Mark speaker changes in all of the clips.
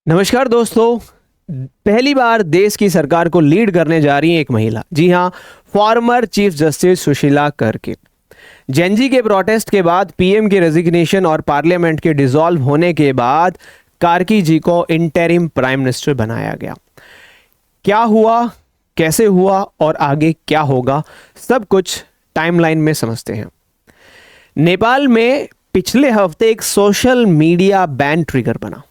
Speaker 1: नमस्कार दोस्तों। पहली बार देश की सरकार को लीड करने जा रही है एक महिला। जी हां, former chief justice Sushila Karki. Gen Z के प्रोटेस्ट के बाद, पीएम के रेजिग्नेशन और पार्लियामेंट के डिसॉल्व होने के बाद कार्की जी को इंटरिम प्राइम मिनिस्टर बनाया गया। क्या हुआ, कैसे हुआ और आगे क्या होगा, सब कुछ टाइमलाइन में समझते हैं। नेपाल में पिछले हफ्ते एक सोशल मीडिया बैन ट्रिगर बना।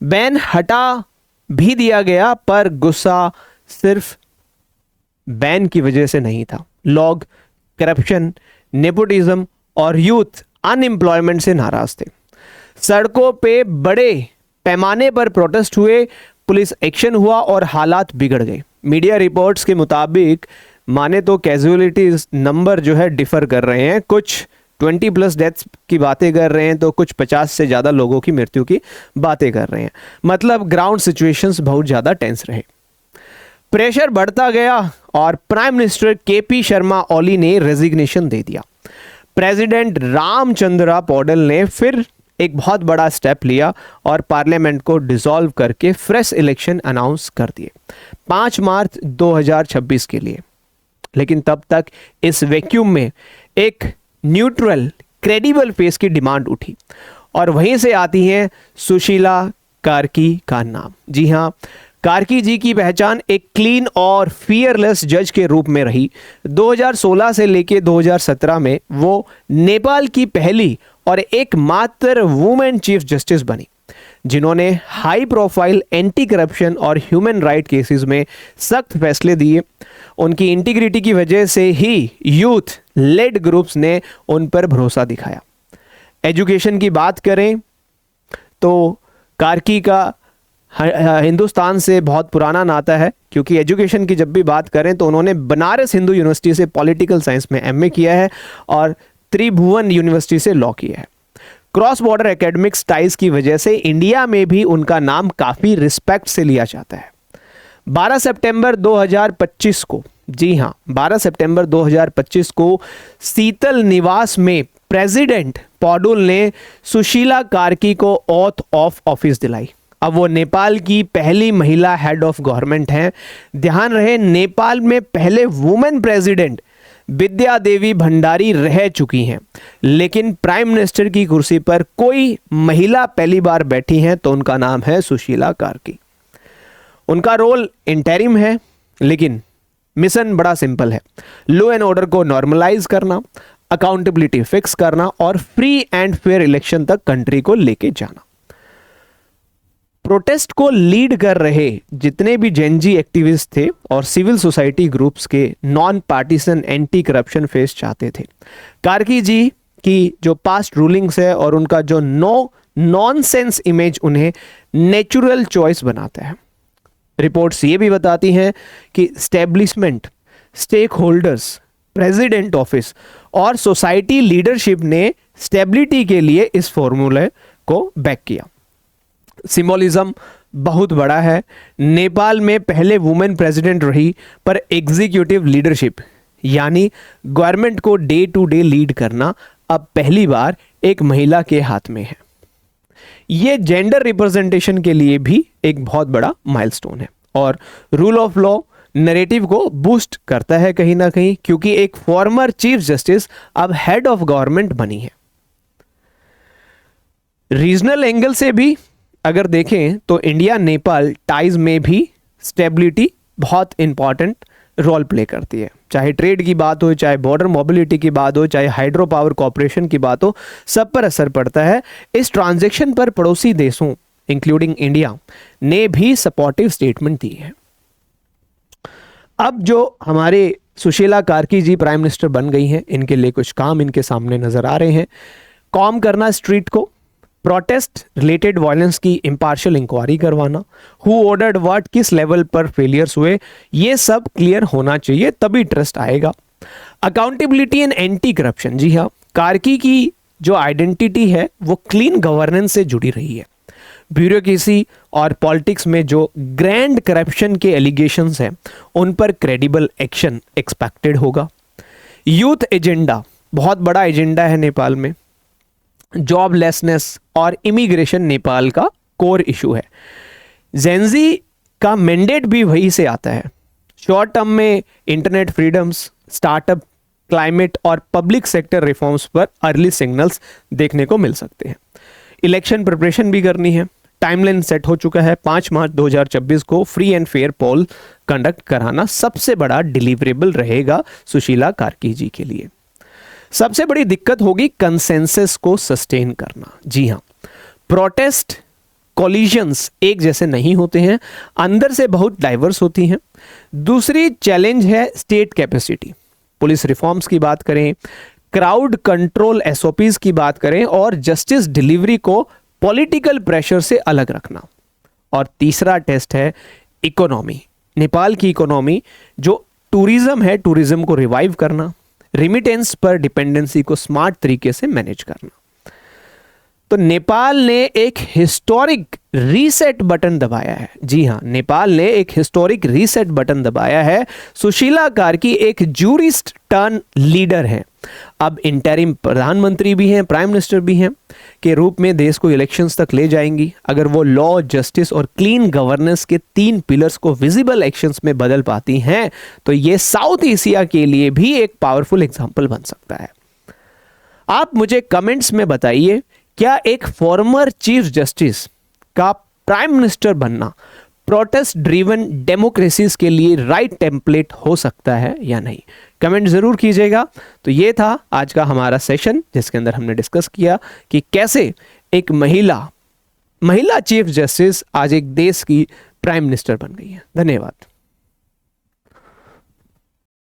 Speaker 1: बैन हटा भी दिया गया, पर गुस्सा सिर्फ बैन की वजह से नहीं था। लोग करप्शन, नेपोटिज्म और यूथ अनएम्प्लॉयमेंट से नाराज थे। सड़कों पे बड़े पैमाने पर प्रोटेस्ट हुए, पुलिस एक्शन हुआ और हालात बिगड़ गए। मीडिया रिपोर्ट्स के मुताबिक माने तो कैजुअलिटीज नंबर जो है डिफर कर रहे हैं। कुछ 20+ डेथ्स की बातें कर रहे हैं तो कुछ 50 से ज़्यादा लोगों की मृत्यु की बातें कर रहे हैं। मतलब ग्राउंड सिचुएशंस बहुत ज़्यादा टेंस रहे। प्रेशर बढ़ता गया और prime minister KP Sharma Oli ने रेजिग्नेशन दे दिया। प्रेसिडेंट रामचंद्रा पौडल ने फिर एक बहुत बड़ा स्टेप लिया और पार्लियामेंट को डिसॉल्व करके फ्रेश इलेक्शन अनाउंस कर दिए 5 मार्च 2026 के लिए। लेकिन तब तक इस वैक्यूम में एक न्यूट्रल क्रेडिबल फेस की डिमांड उठी और वहीं से आती है सुशीला कार्की का नाम। जी हां, कार्की जी की पहचान एक क्लीन और फियरलेस जज के रूप में रही। 2016 से लेकर 2017 में वो नेपाल की पहली और एकमात्र वुमेन चीफ जस्टिस बनी जिन्होंने हाई प्रोफाइल एंटी करप्शन और ह्यूमन राइट केसेस में सख्त फैसले दिए। उनकी इंटीग्रिटी की वजह से ही यूथ लेड ग्रुप्स ने उन पर भरोसा दिखाया। एजुकेशन की बात करें तो कार्की का हिंदुस्तान से बहुत पुराना नाता है, क्योंकि एजुकेशन की जब भी बात करें तो उन्होंने बनारस हिंदू यूनिवर्सिटी से पॉलिटिकल साइंस में एमए किया है और त्रिभुवन यूनिवर्सिटी से लॉ किया है। क्रॉस बॉर्डर एकेडमिक्स टाइज की वजह से इंडिया में भी उनका नाम काफ़ी रिस्पेक्ट से लिया जाता है। 12 सितंबर 2025 को, जी हाँ 12 सितंबर 2025 को शीतल निवास में प्रेसिडेंट पौडुल ने सुशीला कार्की को ऑथ ऑफ ऑफिस दिलाई। अब वो नेपाल की पहली महिला हेड ऑफ गवर्नमेंट हैं। ध्यान रहे, नेपाल में पहले वुमेन प्रेसिडेंट विद्या देवी भंडारी रह चुकी हैं, लेकिन प्राइम मिनिस्टर की कुर्सी पर कोई महिला पहली बार बैठी हैं तो उनका नाम है सुशीला कार्की। उनका रोल इंटरिम है, लेकिन मिशन बड़ा सिंपल है। लॉ एंड ऑर्डर को नॉर्मलाइज करना, अकाउंटेबिलिटी फिक्स करना और फ्री एंड फेयर इलेक्शन तक कंट्री को लेके जाना। प्रोटेस्ट को लीड कर रहे जितने भी जेनजी एक्टिविस्ट थे और सिविल सोसाइटी ग्रुप्स के non partisan anti corruption face चाहते थे। कार्की जी की जो पास्ट रूलिंग्स है और उनका जो नॉनसेंस इमेज उन्हें नेचुरल चॉइस बनाता है। रिपोर्ट्स ये भी बताती हैं कि establishment, stakeholders, president office और सोसाइटी लीडरशिप ने स्टेबिलिटी के लिए इस फॉर्मूले को बैक किया। सिंबोलिज्म बहुत बड़ा है। नेपाल में पहले वुमेन प्रेसिडेंट रही, पर एग्जीक्यूटिव लीडरशिप यानी गवर्नमेंट को डे टू डे लीड करना अब पहली बार एक महिला के हाथ में है। ये जेंडर रिप्रेजेंटेशन के लिए भी एक बहुत बड़ा माइलस्टोन है और रूल ऑफ लॉ नैरेटिव को बूस्ट करता है कहीं ना कहीं, क्योंकि एक फॉर्मर चीफ जस्टिस अब हेड ऑफ गवर्नमेंट बनी है। रीजनल एंगल से भी अगर देखें तो इंडिया नेपाल टाइज में भी स्टेबिलिटी बहुत इंपॉर्टेंट रोल प्ले करती है। चाहे ट्रेड की बात हो, चाहे बॉर्डर मोबिलिटी की बात हो, चाहे हाइड्रो पावर कॉर्पोरेशन की बात हो, सब पर असर पड़ता है। इस ट्रांजैक्शन पर पड़ोसी देशों इंक्लूडिंग इंडिया ने भी सपोर्टिव स्टेटमेंट दी है। अब जो हमारे सुशीला कार्की जी प्राइम मिनिस्टर बन गई हैं, इनके लिए कुछ काम इनके सामने नजर आ रहे हैं। कॉम करना स्ट्रीट को, प्रोटेस्ट रिलेटेड वायलेंस की इंपार्शियल इंक्वायरी करवाना, हु ऑर्डर्ड व्हाट, किस लेवल पर फेलियर्स हुए, ये सब क्लियर होना चाहिए, तभी ट्रस्ट आएगा। अकाउंटेबिलिटी एंड एंटी करप्शन, जी हाँ, कार्की की जो आइडेंटिटी है वो क्लीन गवर्नेंस से जुड़ी रही है। ब्यूरोक्रेसी और पॉलिटिक्स में जो ग्रैंड करप्शन के एलिगेशंस हैं उन पर क्रेडिबल एक्शन एक्सपेक्टेड होगा। यूथ एजेंडा बहुत बड़ा एजेंडा है नेपाल में। जॉबलेसनेस और इमिग्रेशन नेपाल का कोर इशू है। जेंजी का मैंडेट भी वही से आता है। शॉर्ट टर्म में इंटरनेट फ्रीडम्स, स्टार्टअप, क्लाइमेट और पब्लिक सेक्टर रिफॉर्म्स पर अर्ली सिग्नल्स देखने को मिल सकते हैं। इलेक्शन प्रिपरेशन भी करनी है। टाइमलाइन सेट हो चुका है, 5 मार्च 2026 को free and fair poll conduct कराना सबसे बड़ा डिलीवरेबल रहेगा सुशीला कार्की जी के लिए। सबसे बड़ी दिक्कत होगी कंसेंसस को सस्टेन करना। जी हाँ, प्रोटेस्ट कॉलिजन्स एक जैसे नहीं होते हैं, अंदर से बहुत डाइवर्स होती हैं। दूसरी चैलेंज है स्टेट कैपेसिटी। पुलिस रिफॉर्म्स की बात करें, क्राउड कंट्रोल एसओपीज की बात करें और जस्टिस डिलीवरी को पॉलिटिकल प्रेशर से अलग रखना। और तीसरा टेस्ट है इकोनॉमी। नेपाल की इकोनॉमी जो टूरिज्म है, टूरिज्म को रिवाइव करना, रिमिटेंस पर डिपेंडेंसी को स्मार्ट तरीके से मैनेज करना। तो नेपाल ने एक हिस्टोरिक रीसेट बटन दबाया है। जी हां, नेपाल ने एक हिस्टोरिक रीसेट बटन दबाया है। सुशीला कार्की एक जूरिस्ट टर्न लीडर है, अब इंटरिम प्रधानमंत्री भी हैं, प्राइम मिनिस्टर भी हैं के रूप में देश को इलेक्शंस तक ले जाएंगी। अगर वो लॉ, जस्टिस और क्लीन गवर्नेंस के 3 पिलर्स को विजिबल एक्शंस में बदल पाती हैं तो ये साउथ एशिया के लिए भी एक पावरफुल एग्जांपल बन सकता है। आप मुझे कमेंट्स में बताइए, क्या एक फॉर्मर चीफ जस्टिस का प्राइम मिनिस्टर बनना प्रोटेस्ट ड्रिवन डेमोक्रेसीज के लिए राइट टेम्पलेट हो सकता है या नहीं? कमेंट जरूर कीजिएगा। तो ये था आज का हमारा सेशन जिसके अंदर हमने डिस्कस किया कि कैसे एक महिला चीफ जस्टिस आज एक देश की प्राइम मिनिस्टर बन गई है। धन्यवाद।